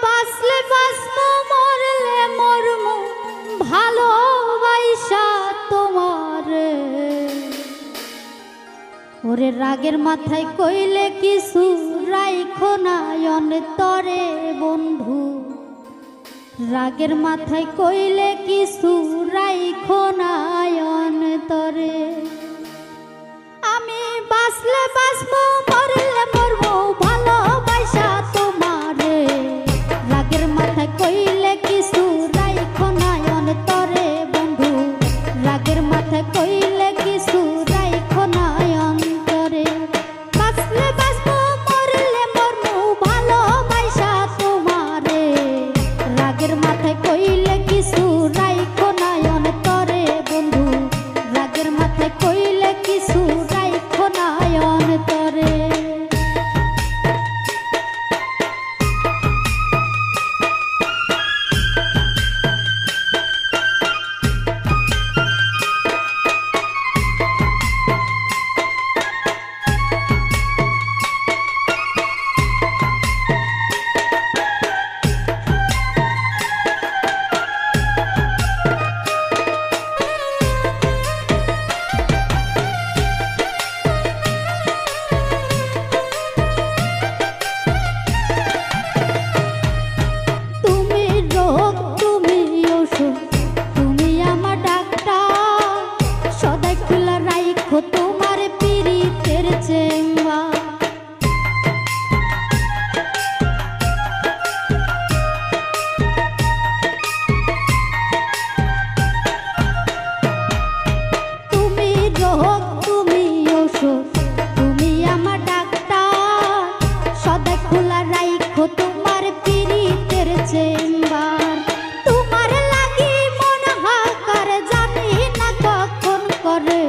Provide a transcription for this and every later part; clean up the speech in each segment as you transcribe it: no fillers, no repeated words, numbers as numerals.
বাঁচলে বাঁচবো মরলে মরমু ভালোবাসা তোমারে। ওরে রাগের মাথায় কইলে কিছু রাইখো না অন্তরে বন্ধু, রাগের মাথায় কইলে কিছু রাইখো না অন্তরে। আমি বাঁচলে বাঁচবো মরলে মরবো ভালোবাসা তোমারে। রাগের মাথায় কইলে কিছু রাইখো না অন্তরে বন্ধু, রাগের মাথায় কইলে কিছু রাইখো না অন্তরে। বাঁচলে বাঁচবো মরলে মরবো ভালোবাসা তোমারে। রাগের মাথায় কইলে কিছু রাইখো না অন্তরে বন্ধু, রাগের মাথায় কইলে কিছু রাইখো না অন্তরে। তোমার পীড়িতের চেম্বার তুমি রোগ তুমি ওষুধ তুমি আমার ডাক্তার, সদা খোলা রাইখো তোমার পীড়িতের চেম্বার। তোমার লাগি মন হাকার জানি না কখন করে,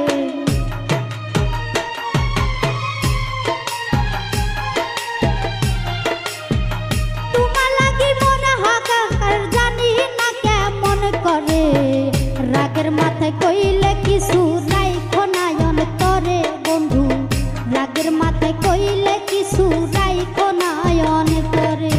রাগের মাথায় কইলে কিছু রাইখো না অন্তরে বন্ধু, রাগের মাথায় কইলে কিছু রাইখো না অন্তরে।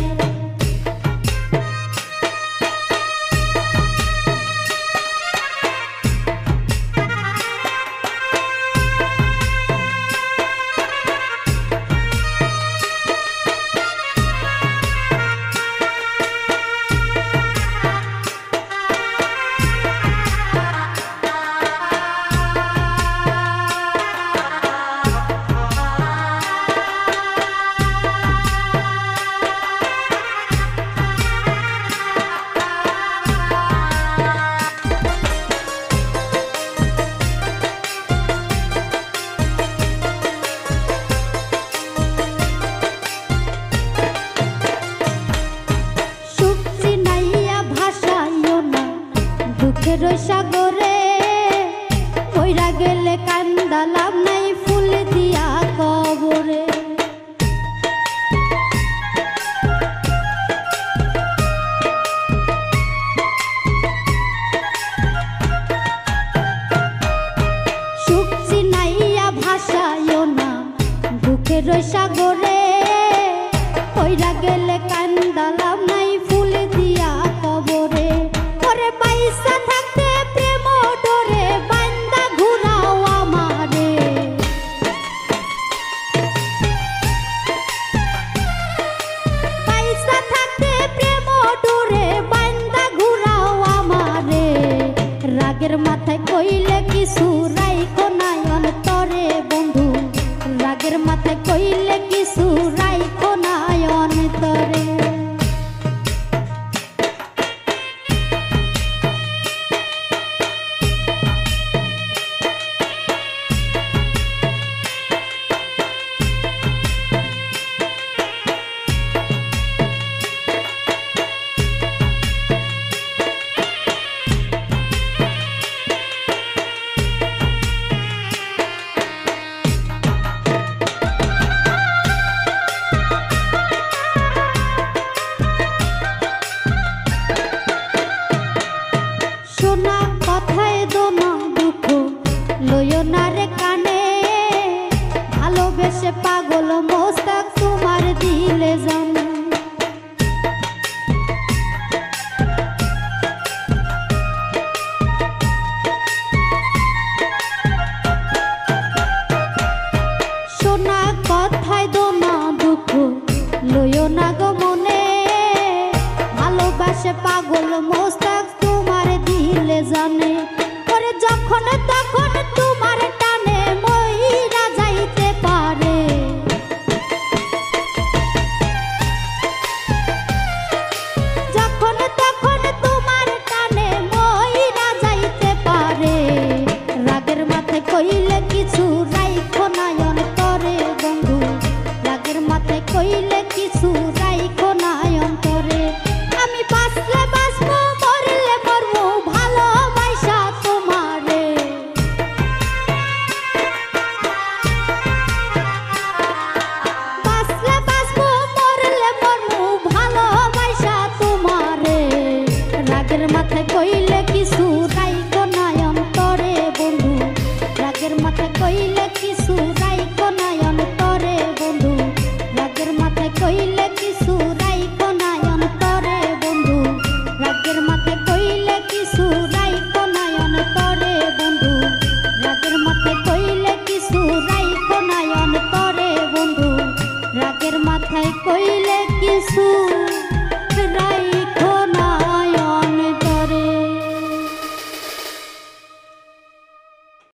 দুঃখের সাগরে কইরা গেলে কান্দা লাভ নাই ফুল দিয়া কবরে। সুখ চিনাইয়া ভাষায়ও না দুঃখের সাগরে কইরা গেলে কান্দা লাভ নাই ফুল দিয়া কবরে। ওরে পয়সা থাকতে প্রেম ডোরে বান্দা ঘুরাও আমারে, পয়সা থাকতে প্রেম ডোরে বান্দা ঘুরাও আমারে। রাগের মাথায় কইলে কিছু রাইখো না অন্তরে বন্ধু, রাগের মাথায় কইলে কিছু রাইখো না অন্তরে। কিছু রাইখো না অন্তরে। আমি বাঁচলে বাঁচবো মরলে মরবো ভালোবাসা তোমারে। বাঁচলে বাঁচবো মরলে মরবো ভালোবাসা তোমারে। রাগের মাথায় কইলে কিছু রাইখো না অন্তরে বন্ধু, রাগের মাথায় কইলে কিছু রাইখো না অন্তরে বন্ধু, রাগের মাথায় কইলে কিছু রাইখো না অন্তরে বন্ধু, রাগের মাথায় কইলে কিছু রাইখো না অন্তরে বন্ধু, রাগের মাথায় কইলে কিছু রাইখো না অন্তরে বন্ধু, রাগের মাথায় কইলে